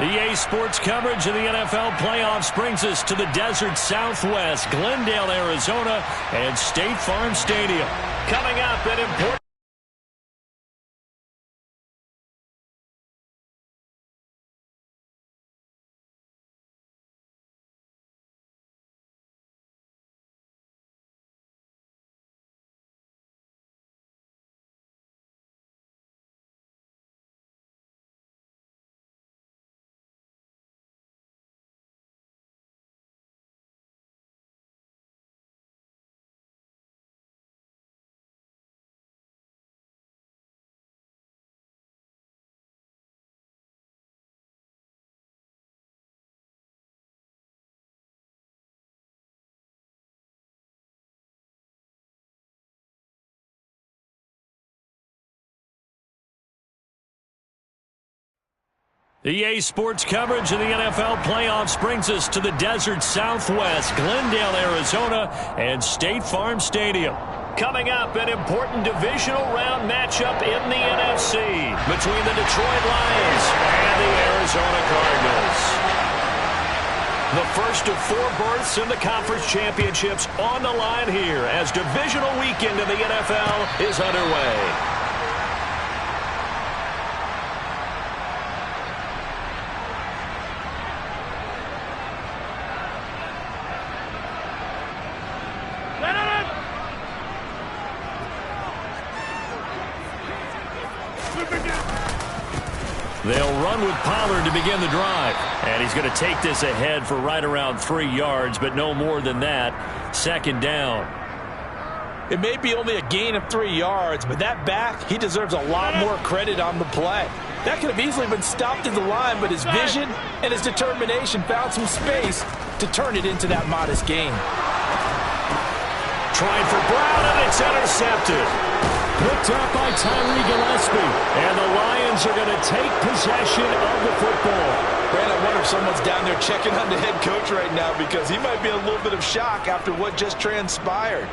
EA Sports coverage of the NFL playoffs brings us to the desert Southwest, Glendale, Arizona, and State Farm Stadium. Coming up, an important... EA Sports coverage of the NFL playoffs brings us to the desert Southwest, Glendale, Arizona, and State Farm Stadium. Coming up, an important divisional round matchup in the NFC between the Detroit Lions and the Arizona Cardinals. The first of 4 berths in the conference championships on the line here as divisional weekend in the NFL is underway. They'll run with Pollard to begin the drive. And he's going to take this ahead for right around 3 yards, but no more than that. 2nd down. It may be only a gain of 3 yards, but that back, he deserves a lot more credit on the play. That could have easily been stopped at the line, but his vision and his determination found some space to turn it into that modest gain. Trying for Brown, and it's intercepted. Picked up by Tyree Gillespie. And the Lions are going to take possession of the football. Brand, I wonder if someone's down there checking on the head coach right now because he might be in a little bit of shock after what just transpired.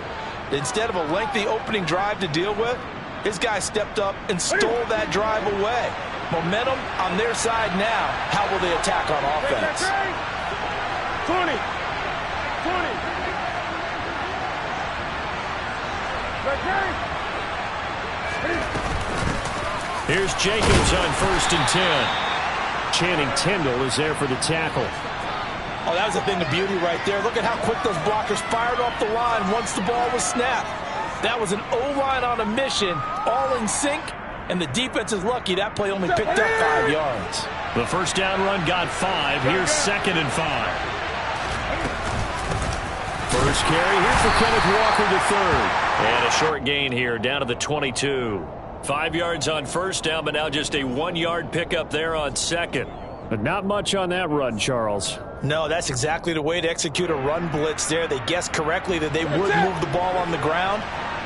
Instead of a lengthy opening drive to deal with, his guy stepped up and stole that drive away. Momentum on their side now. How will they attack on offense? 20. Here's Jacobs on 1st and 10. Channing Tindall is there for the tackle. Oh, that was a thing of beauty right there. Look at how quick those blockers fired off the line once the ball was snapped. That was an O-line on a mission, all in sync, and the defense is lucky that play only picked up 5 yards. The first down run got 5. Here's 2nd and 5. First carry here for Kenneth Walker to 3rd. And a short gain here down to the 22. 5 yards on first down, but now just a 1-yard pickup there on 2nd. But not much on that run, Charles. No, that's exactly the way to execute a run blitz there. They guessed correctly that they would move the ball on the ground,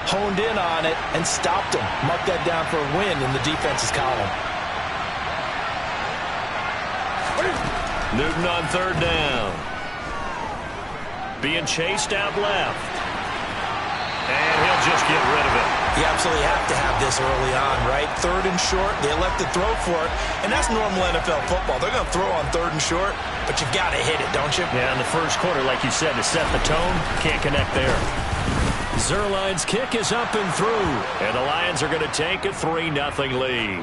honed in on it, and stopped them. Mark that down for a win in the defense's column. Newton on 3rd down. Being chased out left. And he'll just get rid of it. You absolutely have to have this early on, right? 3rd and short, they elect to throw for it, and that's normal NFL football. They're going to throw on 3rd and short, but you got to hit it, don't you? Yeah, in the first quarter, like you said, to set the tone, can't connect there. Zerline's kick is up and through, and the Lions are going to take a 3-0 lead.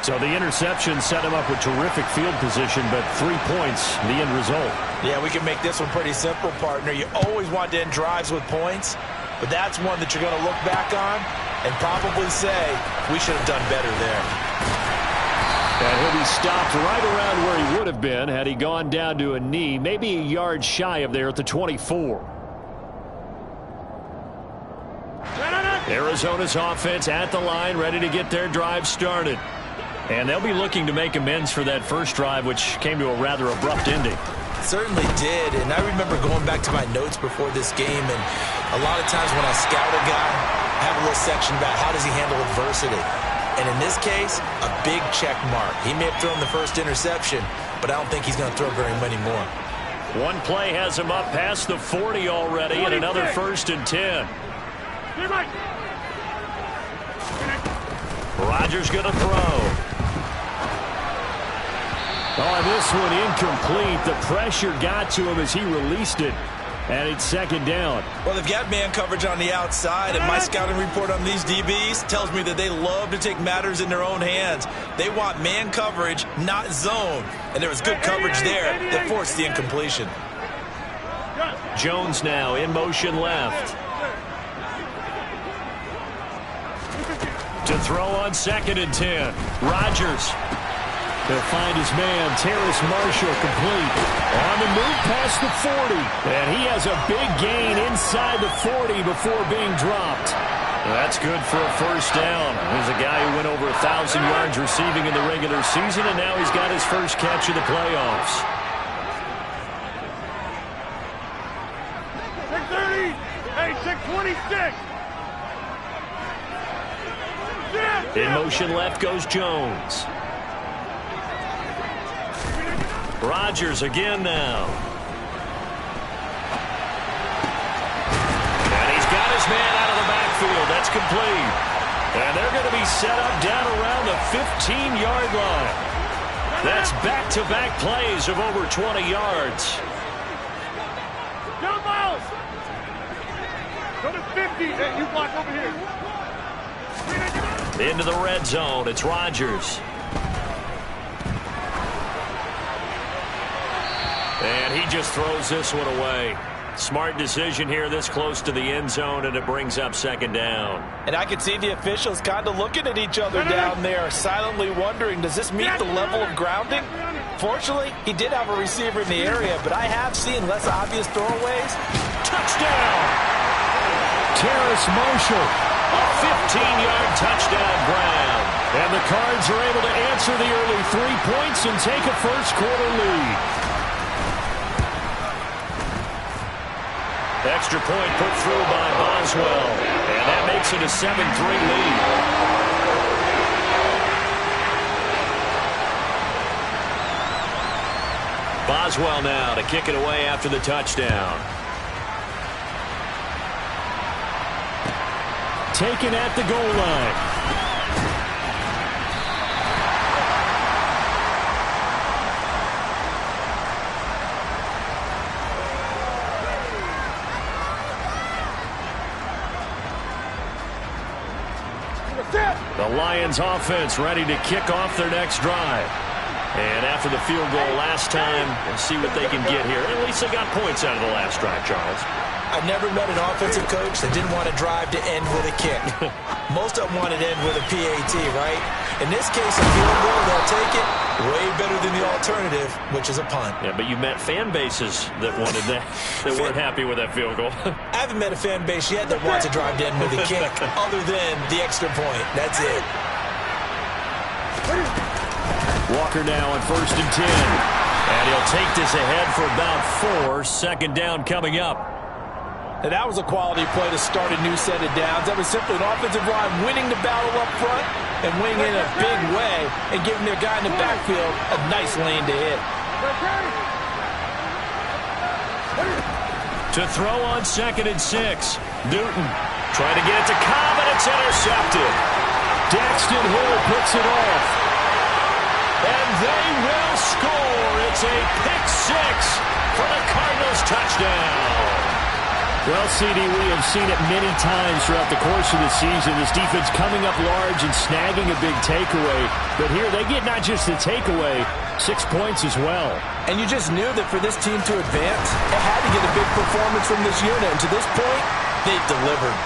So the interception set him up with terrific field position, but 3 points, the end result. Yeah, we can make this one pretty simple, partner. You always want to end drives with points, but that's one that you're going to look back on and probably say, we should have done better there. And he'll be stopped right around where he would have been had he gone down to a knee, maybe a yard shy of there at the 24. Arizona's offense at the line, ready to get their drive started. And they'll be looking to make amends for that first drive, which came to a rather abrupt ending. Certainly did, and I remember going back to my notes before this game, and a lot of times when I scout a guy, I have a little section about how does he handle adversity. And in this case, a big check mark. He may have thrown the first interception, but I don't think he's going to throw very many more. One play has him up past the 40 already, and another 1st and 10. Rodgers going to throw. Oh, and this one incomplete. The pressure got to him as he released it. And it's second down. Well, they've got man coverage on the outside, and my scouting report on these DBs tells me that they love to take matters in their own hands. They want man coverage, not zone. And there was good coverage there that forced the incompletion. Jones now in motion left. To throw on 2nd and 10. Rodgers. He'll find his man, Terrace Marshall, complete. On the move past the 40. And he has a big gain inside the 40 before being dropped. That's good for a first down. There's a guy who went over 1,000 yards receiving in the regular season, and now he's got his first catch of the playoffs. 630. Hey, 626. In motion left goes Jones. Rodgers again now. And he's got his man out of the backfield. That's complete. And they're going to be set up down around the 15-yard line. That's back-to-back plays of over 20 yards. Down Miles. Go to 50. Hey, you block over here. Into the red zone. It's Rodgers. And he just throws this one away. Smart decision here this close to the end zone, and it brings up second down. And I can see the officials kind of looking at each other down there, silently wondering, does this meet the level of grounding? Fortunately, he did have a receiver in the area, but I have seen less obvious throwaways. Touchdown! Terrace Marshall. A 15-yard touchdown grab. And the Cards are able to answer the early 3 points and take a first-quarter lead. Extra point put through by Boswell. And that makes it a 7-3 lead. Boswell now to kick it away after the touchdown. Taken at the goal line. The Lions offense ready to kick off their next drive. And after the field goal last time, we'll see what they can get here. At least they got points out of the last drive, Charles. I've never met an offensive coach that didn't want to drive to end with a kick. Most of them wanted to end with a PAT, right? In this case, a field goal, they'll take it. Way better than the alternative, which is a punt. Yeah, but you met fan bases that wanted that, that weren't happy with that field goal. I haven't met a fan base yet that wants to drive to end with a kick, other than the extra point. That's it. Walker now on 1st and 10. And he'll take this ahead for about 4. Second down coming up. Now that was a quality play to start a new set of downs. That was simply an offensive line winning the battle up front and winning in a big way and giving their guy in the backfield a nice lane to hit. To throw on 2nd and 6. Newton trying to get it to Cobb, and it's intercepted. Daxton Hill puts it off. And they will score. It's a pick 6 for the Cardinals touchdown. Well, CD, we have seen it many times throughout the course of the season. This defense coming up large and snagging a big takeaway. But here they get not just the takeaway, 6 points as well. And you just knew that for this team to advance, it had to get a big performance from this unit. And to this point, they've delivered.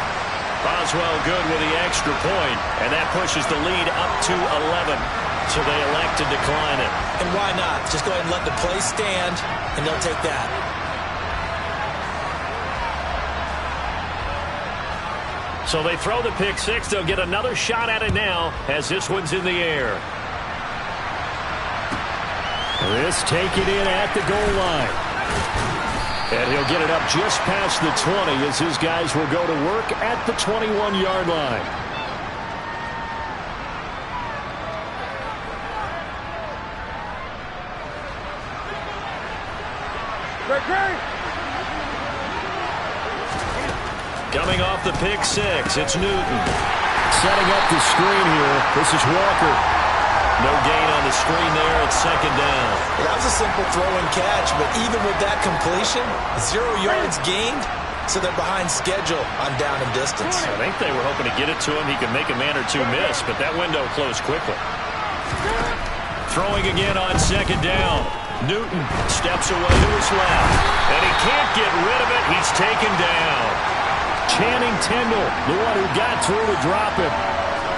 Boswell good with the extra point, and that pushes the lead up to 11. So they elect to decline it. And why not? Just go ahead and let the play stand, and they'll take that. So they throw the pick 6. They'll get another shot at it now as this one's in the air. This take it in at the goal line. And he'll get it up just past the 20 as his guys will go to work at the 21-yard line. Coming off the pick 6, it's Newton. Setting up the screen here. This is Walker. No gain on the screen there. It's second down. Well, that was a simple throw and catch, but even with that completion, 0 yards gained, so they're behind schedule on down and distance. I think they were hoping to get it to him. He could make a man or two miss, but that window closed quickly. Throwing again on second down. Newton steps away to his left, and he can't get rid of it. He's taken down. Channing Tindall, the one who got through to drop him.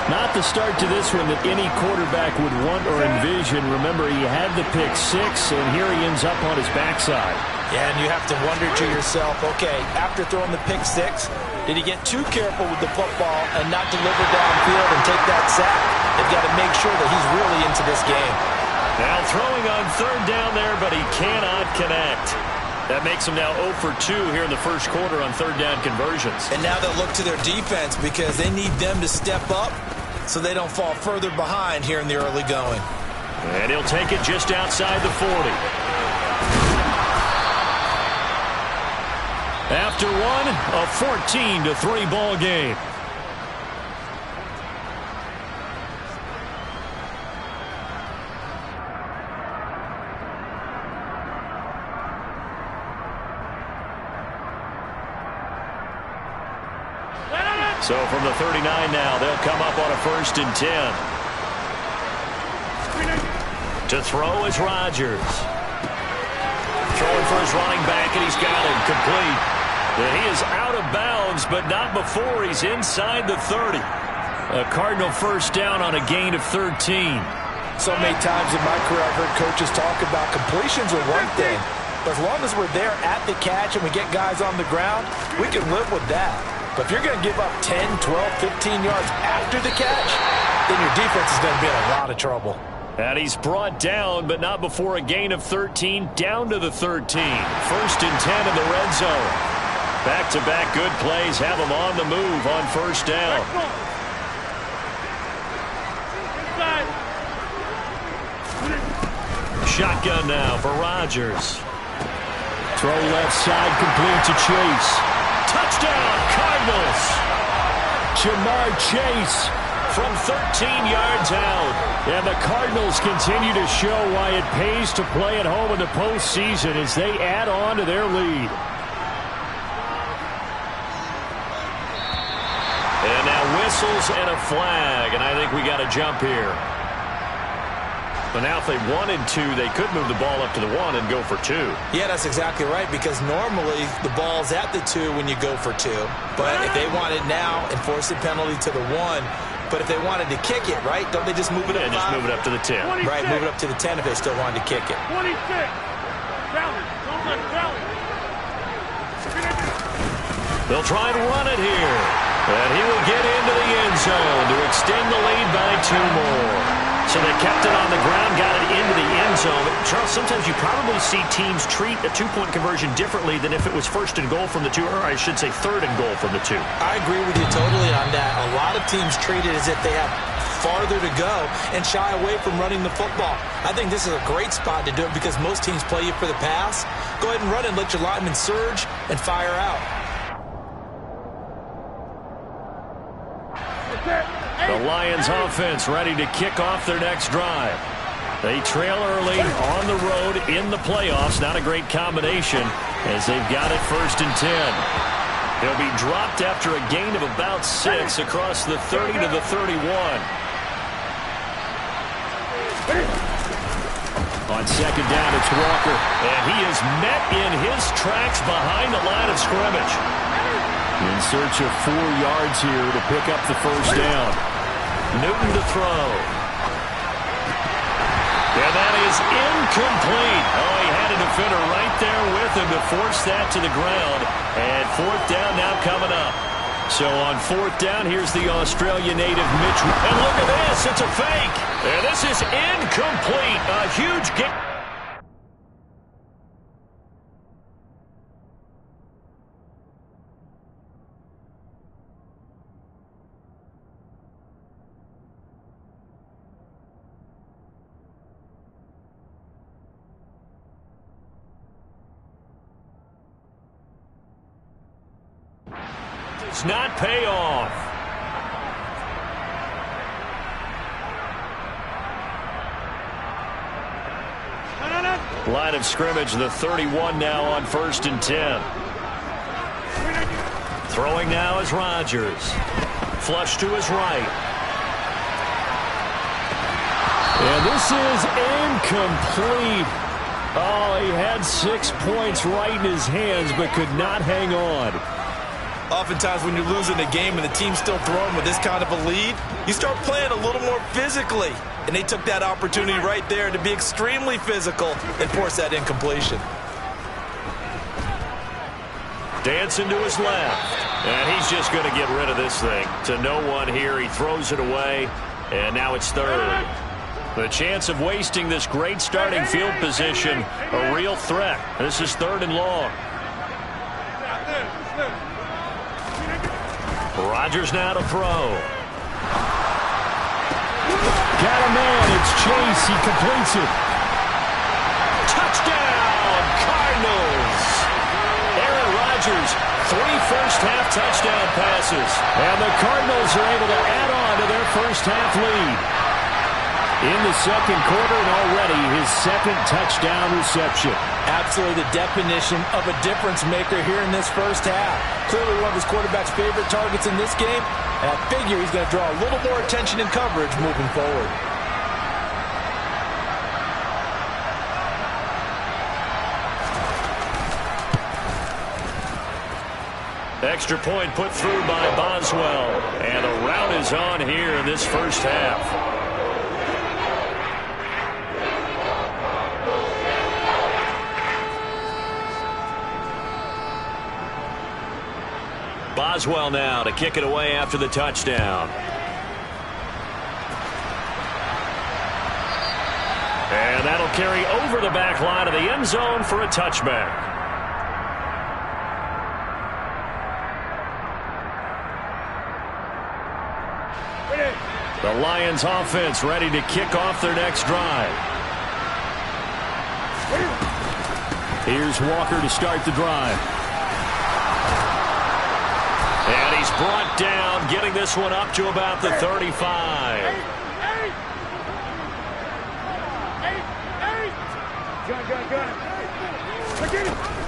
Not the start to this one that any quarterback would want or envision. Remember, he had the pick 6, and here he ends up on his backside. Yeah, and you have to wonder to yourself, okay, after throwing the pick 6, did he get too careful with the football and not deliver downfield and take that sack? They've got to make sure that he's really into this game. Now throwing on third down there, but he cannot connect. That makes him now 0 for 2 here in the first quarter on third down conversions. And now they'll look to their defense because they need them to step up so they don't fall further behind here in the early going. And he'll take it just outside the 40. After one, a 14-3 ball game. So from the 39 now, they'll come up on a 1st and 10. To throw is Rodgers. Throwing for his running back, and he's got him complete. He is out of bounds, but not before he's inside the 30. A Cardinal 1st down on a gain of 13. So many times in my career I've heard coaches talk about completions are one thing, but as long as we're there at the catch and we get guys on the ground, we can live with that. But if you're going to give up 10, 12, 15 yards after the catch, then your defense is going to be in a lot of trouble. And he's brought down, but not before a gain of 13, down to the 13. 1st and 10 in the red zone. Back-to-back good plays have him on the move on 1st down. Shotgun now for Rodgers. Throw left side, complete to Chase. Touchdown, Cardinals! Jamar Chase from 13 yards out. And the Cardinals continue to show why it pays to play at home in the postseason as they add on to their lead. And now whistles and a flag, and I think we got a jump here. But now if they wanted to, they could move the ball up to the 1 and go for 2. Yeah, that's exactly right, because normally the ball's at the 2 when you go for 2. But if they want it now, enforce the penalty to the 1. But if they wanted to kick it, right, don't they just move it up? Yeah, just move it up to the 10. 26. Right, move it up to the 10 if they still wanted to kick it. 26. Challenge. Don't let challenge. They'll try and run it here. And he will get into the end zone to extend the lead by 2 more. So they kept it on the ground, got it into the end zone. Charles, sometimes you probably see teams treat a 2-point conversion differently than if it was 1st and goal from the 2, or I should say 3rd and goal from the 2. I agree with you totally on that. A lot of teams treat it as if they have farther to go and shy away from running the football. I think this is a great spot to do it because most teams play you for the pass. Go ahead and run it, let your linemen surge and fire out. The Lions offense ready to kick off their next drive. They trail early on the road in the playoffs. Not a great combination as they've got it 1st and 10. He'll be dropped after a gain of about 6 across the 30 to the 31. On 2nd down, it's Walker. And he is met in his tracks behind the line of scrimmage. In search of 4 yards here to pick up the 1st down. Newton to throw. And that is incomplete. Oh, he had a defender right there with him to force that to the ground. And 4th down now coming up. So on 4th down, here's the Australia native Mitch. And look at this, it's a fake. And this is incomplete. A huge game. Does not pay off. No. Line of scrimmage, the 31 now on 1st and 10. Throwing now is Rodgers. Flush to his right. And this is incomplete. Oh, he had 6 points right in his hands, but could not hang on. Oftentimes when you're losing a game and the team's still throwing with this kind of a lead, you start playing a little more physically. And they took that opportunity right there to be extremely physical and force that incompletion. Dancing to his left. And he's just going to get rid of this thing. To no one here. He throws it away. And now it's 3rd. The chance of wasting this great starting field position, a real threat. This is 3rd and long. Rodgers now to throw. Got a man. It's Chase. He completes it. Touchdown, Cardinals. Aaron Rodgers, 3 first-half touchdown passes. And the Cardinals are able to add on to their first-half lead. In the second quarter, and already his 2nd touchdown reception. Absolutely the definition of a difference maker here in this first half. Clearly one of his quarterback's favorite targets in this game, and I figure he's going to draw a little more attention and coverage moving forward. Extra point put through by Boswell. And a rout is on here in this first half. Boswell now to kick it away after the touchdown. And that'll carry over the back line of the end zone for a touchback. The Lions offense ready to kick off their next drive. Here's Walker to start the drive. And he's brought down, getting this one up to about the 35.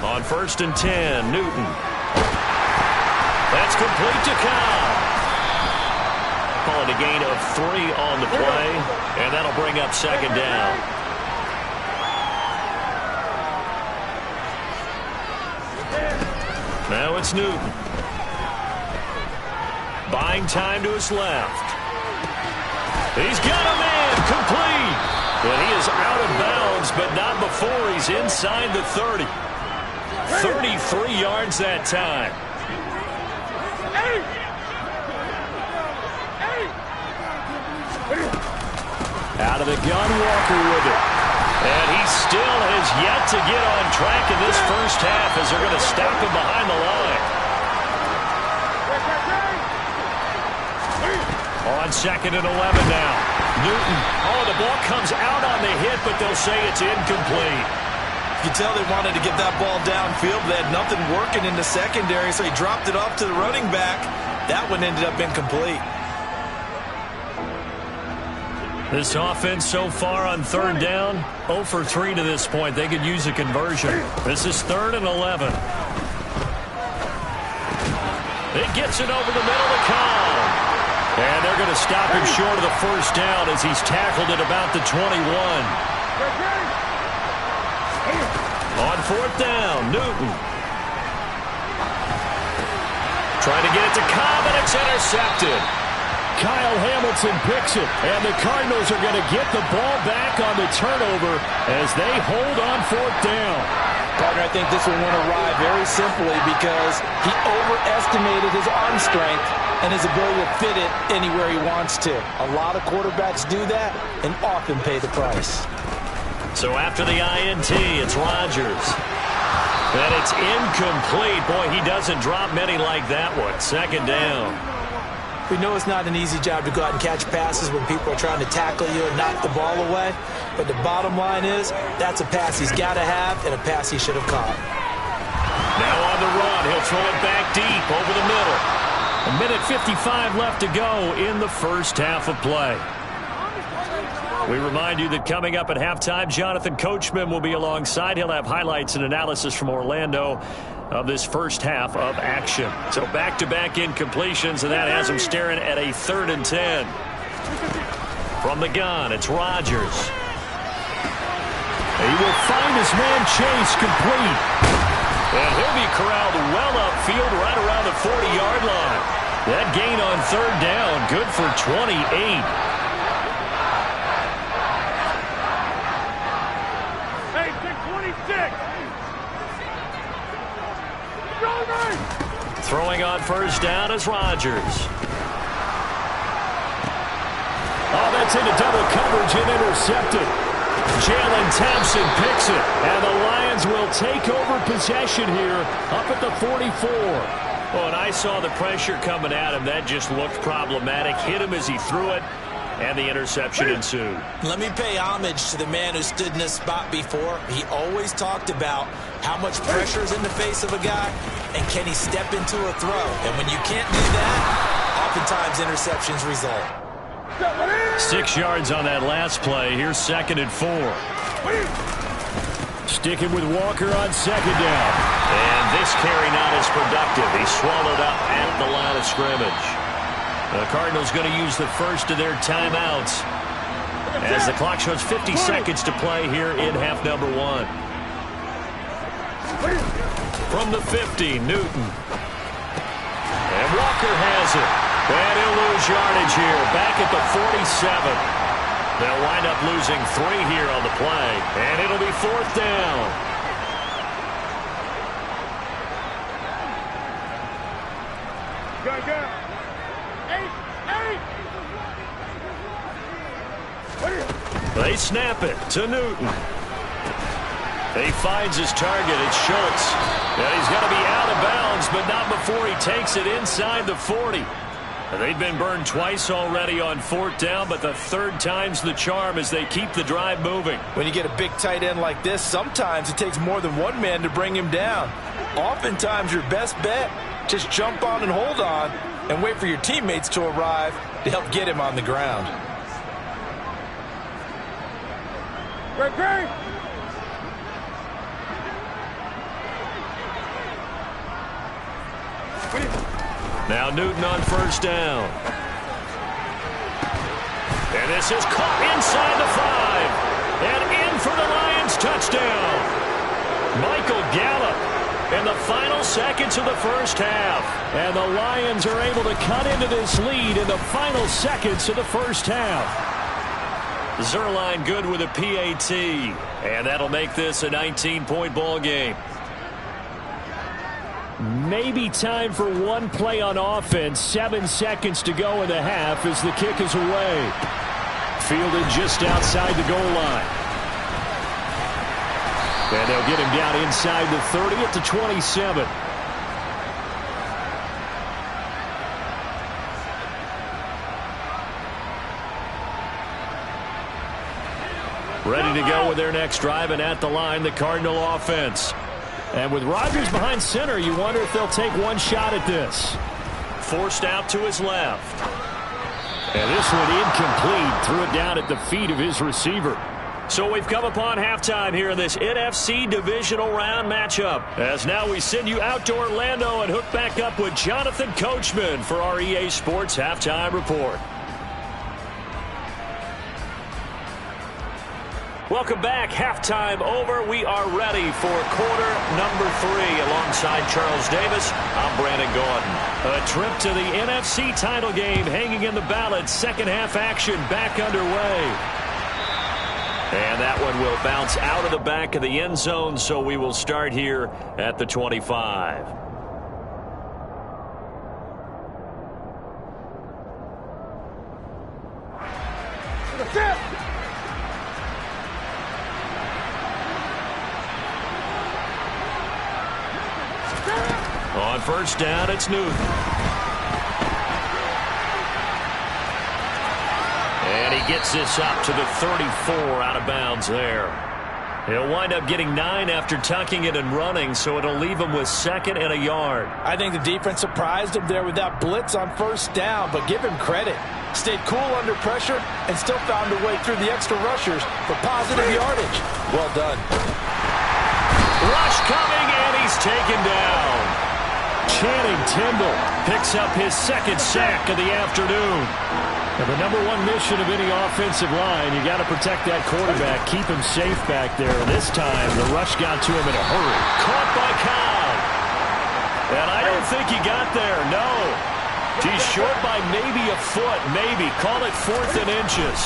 On 1st and 10, Newton. That's complete to Cobb. Calling a gain of 3 on the play, and that'll bring up 2nd down. Now it's Newton. Buying time to his left. He's got a man, complete. And he is out of bounds, but not before he's inside the 30. 33 yards that time. Out of the gun, Walker with it. And he still has yet to get on track in this first half as they're going to stop him behind the line. On 2nd and 11 now. Newton. Oh, the ball comes out on the hit, but they'll say it's incomplete. You can tell they wanted to get that ball downfield. They had nothing working in the secondary, so he dropped it off to the running back. That one ended up incomplete. This offense so far on 3rd down, 0 for 3 to this point. They could use a conversion. This is 3rd and 11. It gets it over the middle to Cobb. And they're going to stop him short of the first down as he's tackled at about the 21. On 4th down, Newton. Trying to get it to Cobb, and it's intercepted. Kyle Hamilton picks it, and the Cardinals are going to get the ball back on the turnover as they hold on 4th down. Partner, I think this one went awry very simply because he overestimated his arm strength and his ability to fit it anywhere he wants to. A lot of quarterbacks do that and often pay the price. So after the INT, it's Rodgers. And it's incomplete. Boy, he doesn't drop many like that one. 2nd down. We know it's not an easy job to go out and catch passes when people are trying to tackle you and knock the ball away. But the bottom line is that's a pass he's got to have and a pass he should have caught. Now on the run. He'll throw it back deep over the middle. 1:55 left to go in the first half of play. We remind you that coming up at halftime, Jonathan Coachman will be alongside. He'll have highlights and analysis from Orlando of this first half of action. So back-to-back incompletions, and that has him staring at a 3rd and 10. From the gun, it's Rodgers. He will find his man Chase complete. And he'll be corralled well upfield right around the 40-yard line. That gain on 3rd down, good for 28. Hey, 626. Throwing on 1st down is Rodgers. Oh, that's into double coverage and intercepted. Jalen Thompson picks it, and the Lions will take over possession here up at the 44. Well, and I saw the pressure coming at him. That just looked problematic. Hit him as he threw it, and the interception ensued. Let me pay homage to the man who stood in this spot before. He always talked about how much pressure is in the face of a guy, and can he step into a throw. And when you can't do that, oftentimes interceptions result. 6 yards on that last play. Here's 2nd and 4. Sticking with Walker on 2nd down. And this carry not as productive. He swallowed up at the line of scrimmage. The Cardinals going to use the first of their timeouts as the clock shows 50 seconds to play here in half number 1. From the 50, Newton. And Walker has it. And he'll lose yardage here, back at the 47. They'll wind up losing 3 here on the play, and it'll be 4th down. Go. 8. They snap it to Newton. He finds his target. It's Schultz. And he's got to be out of bounds, but not before he takes it inside the 40. They've been burned twice already on 4th down, but the 3rd time's the charm as they keep the drive moving. When you get a big tight end like this, sometimes it takes more than one man to bring him down. Oftentimes your best bet, just jump on and hold on and wait for your teammates to arrive to help get him on the ground. Great. Now Newton on 1st down. And this is caught inside the 5. And in for the Lions touchdown. Michael Gallup in the final seconds of the first half. And the Lions are able to cut into this lead in the final seconds of the first half. Zerline good with a PAT. And that'll make this a 19-point ball game. Maybe time for one play on offense. 7 seconds to go in the half as the kick is away. Fielded just outside the goal line. And they'll get him down inside the 30 at the 27. Ready to go with their next drive, and at the line, the Cardinal offense. And with Rodgers behind center, you wonder if they'll take one shot at this. Forced out to his left. And this one incomplete. Threw it down at the feet of his receiver. So we've come upon halftime here in this NFC Divisional Round matchup. As now we send you out to Orlando and hook back up with Jonathan Coachman for our EA Sports Halftime Report. Welcome back. Halftime over. We are ready for quarter number 3. Alongside Charles Davis, I'm Brandon Gordon. A trip to the NFC title game hanging in the balance. Second half action back underway. And that one will bounce out of the back of the end zone, so we will start here at the 25. On first down, it's Newton. And he gets this up to the 34, out of bounds there. He'll wind up getting 9 after tucking it and running, so it'll leave him with 2nd and a yard. I think the defense surprised him there with that blitz on first down, but give him credit. Stayed cool under pressure and still found a way through the extra rushers for positive yardage. Well done. Rush coming, and he's taken down. Channing Tindall picks up his second sack of the afternoon. And the number one mission of any offensive line, you got to protect that quarterback, keep him safe back there. This time, the rush got to him in a hurry. Caught by Cobb. And I don't think he got there, no. He's short by maybe a foot, maybe. Call it 4th and inches.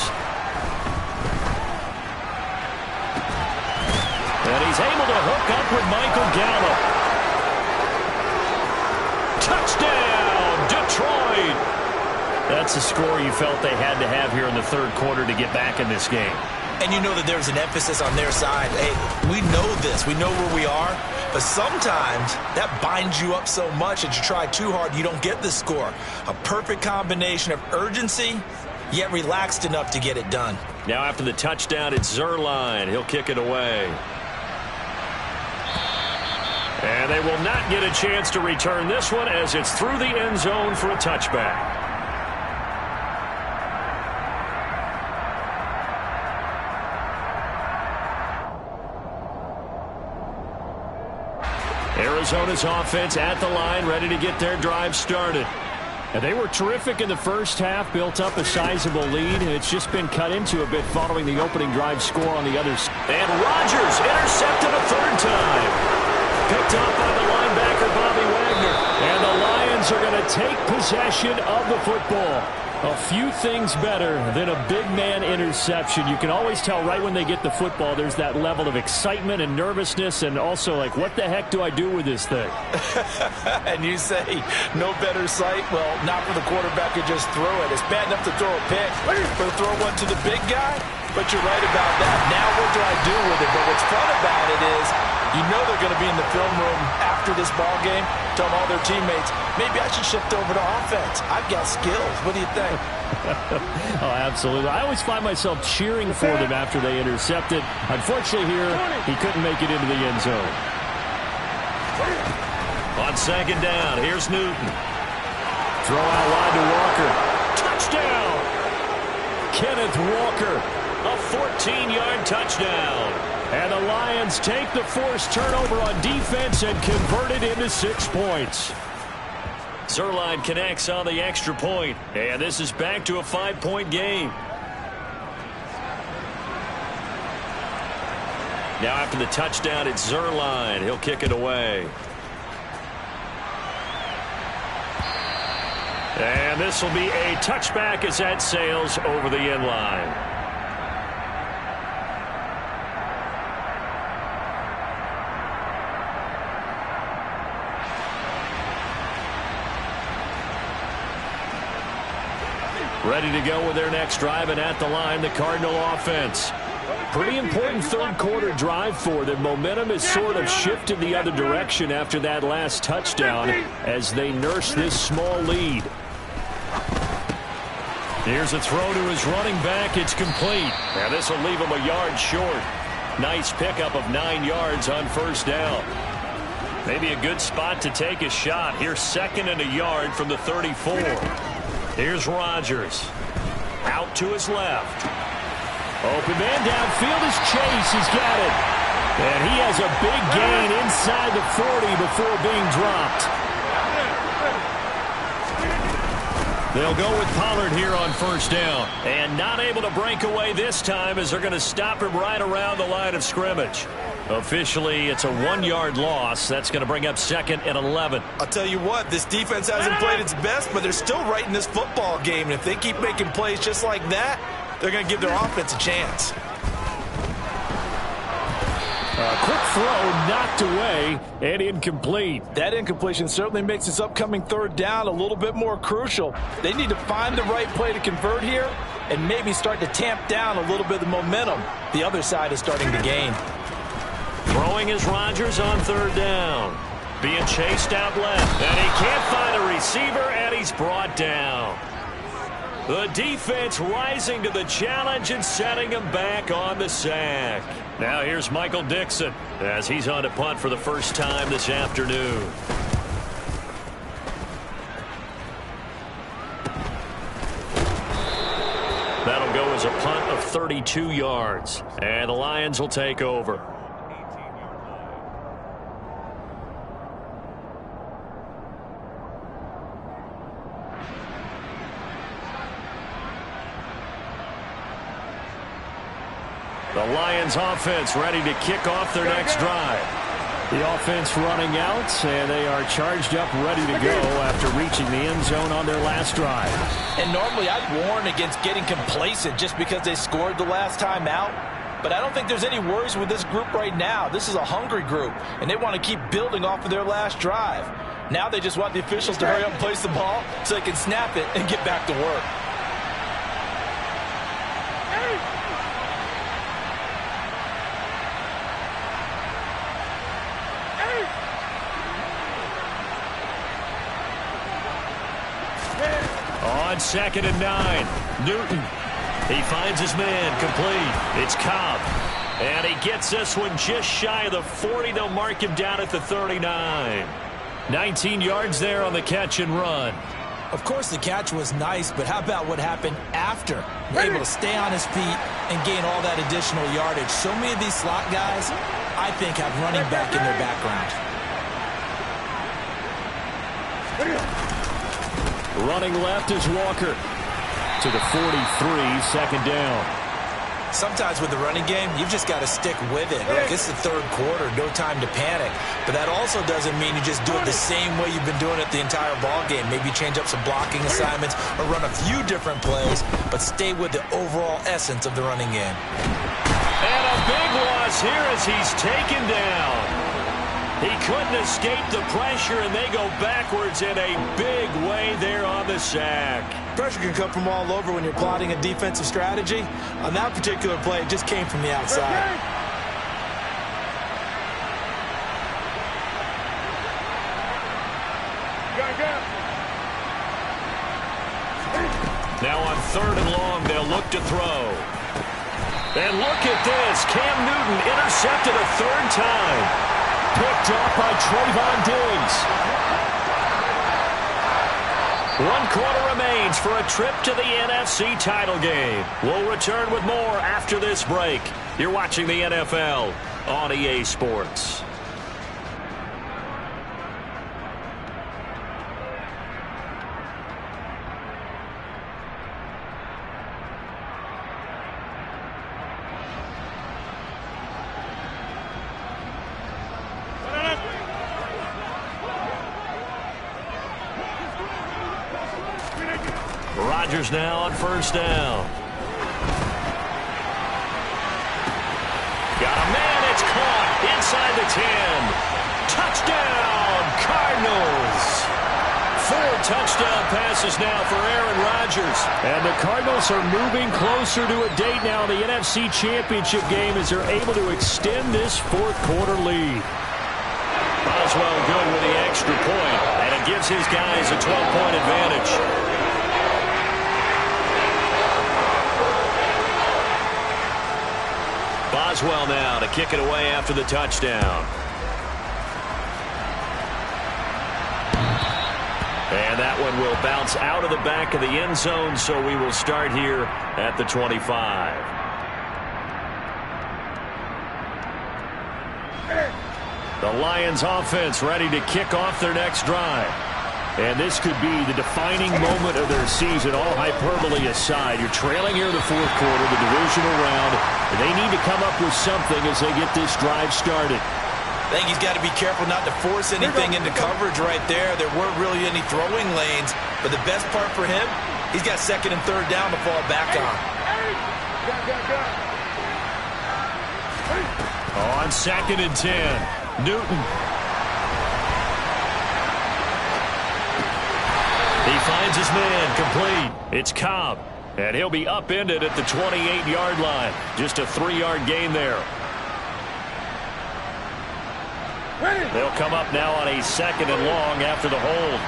And he's able to hook up with Michael Gallup. Touchdown, Detroit. That's the score you felt they had to have here in the third quarter to get back in this game. And you know that there's an emphasis on their side. Hey, we know this. We know where we are. But sometimes that binds you up so much that you try too hard, you don't get the score. A perfect combination of urgency, yet relaxed enough to get it done. Now after the touchdown, it's Zuerlein. He'll kick it away. And they will not get a chance to return this one as it's through the end zone for a touchback. Arizona's offense at the line, ready to get their drive started. And they were terrific in the first half, built up a sizable lead, and it's just been cut into a bit following the opening drive score on the other side. And Rodgers intercepted a third time. Picked up by the linebacker, Bobby Wagner. And the Lions are going to take possession of the football. A few things better than a big man interception. You can always tell right when they get the football, there's that level of excitement and nervousness, and also like, what the heck do I do with this thing? And you say, no better sight? Well, not for the quarterback to just throw it. It's bad enough to throw a pick, but to throw one to the big guy? But you're right about that. Now what do I do with it? But what's fun about it is, you know they're going to be in the film room after this ball game, telling all their teammates, maybe I should shift over to offense. I've got skills. What do you think? Oh, absolutely. I always find myself cheering for them after they intercepted. Unfortunately here, he couldn't make it into the end zone. On second down, here's Newton. Throw out wide to Walker. Touchdown! Kenneth Walker, a 14-yard touchdown. And the Lions take the forced turnover on defense and convert it into 6 points. Zuerlein connects on the extra point, and this is back to a 5-point game. Now after the touchdown, it's Zuerlein. He'll kick it away. And this will be a touchback as that sails over the end line. Ready to go with their next drive, and at the line, the Cardinal offense. Pretty important third quarter drive for them. Momentum has sort of shifted the other direction after that last touchdown as they nurse this small lead. Here's a throw to his running back. It's complete. Now this will leave him a yard short. Nice pickup of 9 yards on first down. Maybe a good spot to take a shot. Here's 2nd and a yard from the 34. Here's Rodgers. Out to his left. Open man downfield is Chase. He's got it. And he has a big gain inside the 40 before being dropped. They'll go with Pollard here on first down. And not able to break away this time as they're going to stop him right around the line of scrimmage. Officially, it's a 1-yard loss. That's going to bring up 2nd and 11. I'll tell you what, this defense hasn't played its best, but they're still right in this football game. And if they keep making plays just like that, they're going to give their offense a chance. A quick throw knocked away and incomplete. That incompletion certainly makes this upcoming third down a little bit more crucial. They need to find the right play to convert here and maybe start to tamp down a little bit of the momentum the other side is starting to gain. Throwing is Rodgers on third down. Being chased out left. And he can't find a receiver, and he's brought down. The defense rising to the challenge and setting him back on the sack. Now here's Michael Dixon as he's on to punt for the first time this afternoon. 32 yards. And the Lions will take over. The Lions offense ready to kick off their next drive. The offense running out, and they are charged up, ready to go after reaching the end zone on their last drive. And normally I'd warn against getting complacent just because they scored the last time out. But I don't think there's any worries with this group right now. This is a hungry group, and they want to keep building off of their last drive. Now they just want the officials to hurry up and place the ball so they can snap it and get back to work. On 2nd and 9, Newton. He finds his man, complete. It's Cobb. And he gets this one just shy of the 40. They'll mark him down at the 39. 19 yards there on the catch and run. Of course, the catch was nice, but how about what happened after? Able to stay on his feet and gain all that additional yardage. So many of these slot guys, I think, have running back in their background. Running left is Walker to the 43, 2nd down. Sometimes with the running game, you've just got to stick with it. Look, it's the third quarter, no time to panic. But that also doesn't mean you just do it the same way you've been doing it the entire ball game. Maybe change up some blocking assignments or run a few different plays, but stay with the overall essence of the running game. And a big loss here as he's taken down. He couldn't escape the pressure, and they go backwards in a big way there on the sack. Pressure can come from all over when you're plotting a defensive strategy. On that particular play, it just came from the outside. Now on 3rd and long, they'll look to throw. And look at this. Cam Newton intercepted a 3rd time. Picked up by Trayvon Diggs. 1 quarter remains for a trip to the NFC title game. We'll return with more after this break. You're watching the NFL on EA Sports. Rodgers now on 1st down. Got a man, it's caught inside the 10. Touchdown, Cardinals. 4 touchdown passes now for Aaron Rodgers. And the Cardinals are moving closer to a date now in the NFC Championship game as they're able to extend this 4th quarter lead. Boswell good with the extra point, and it gives his guys a 12-point advantage. Boswell now to kick it away after the touchdown. And that one will bounce out of the back of the end zone, so we will start here at the 25. The Lions offense ready to kick off their next drive. And this could be the defining moment of their season, all hyperbole aside. You're trailing here in the 4th quarter, the divisional round, and they need to come up with something as they get this drive started. I think he's got to be careful not to force anything into coverage right there. There weren't really any throwing lanes, but the best part for him, he's got 2nd and 3rd down to fall back on. On 2nd and 10, Newton. He finds his man, complete. It's Cobb, and he'll be upended at the 28-yard line. Just a 3-yard gain there. They'll come up now on a 2nd and long after the hold.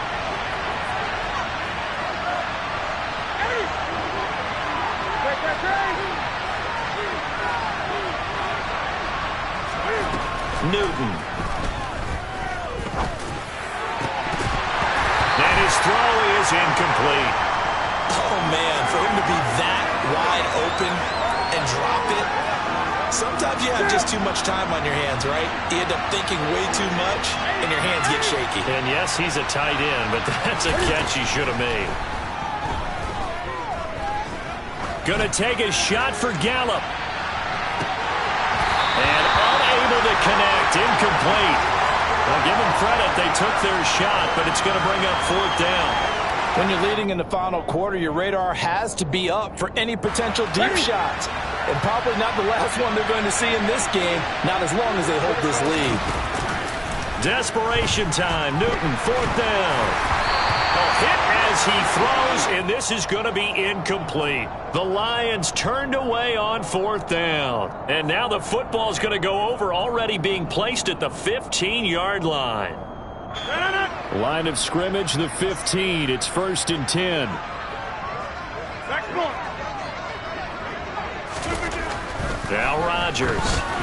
Newton. And his throw is incomplete. Oh, man, for him to be that wide open and drop it. Sometimes you have just too much time on your hands, right? You end up thinking way too much, and your hands get shaky. And yes, he's a tight end, but that's a catch he should have made. Gonna take a shot for Gallup. And unable to connect, incomplete. Well, give them credit, they took their shot, but it's going to bring up 4th down. When you're leading in the final quarter, your radar has to be up for any potential deep shots. And probably not the last one they're going to see in this game, not as long as they hold this lead. Desperation time. Newton, 4th down. A hit as he throws, and this is going to be incomplete. The Lions turned away on 4th down. And now the football's going to go over, already being placed at the 15-yard line. Line of scrimmage, the 15. It's 1st and 10. Now Rodgers.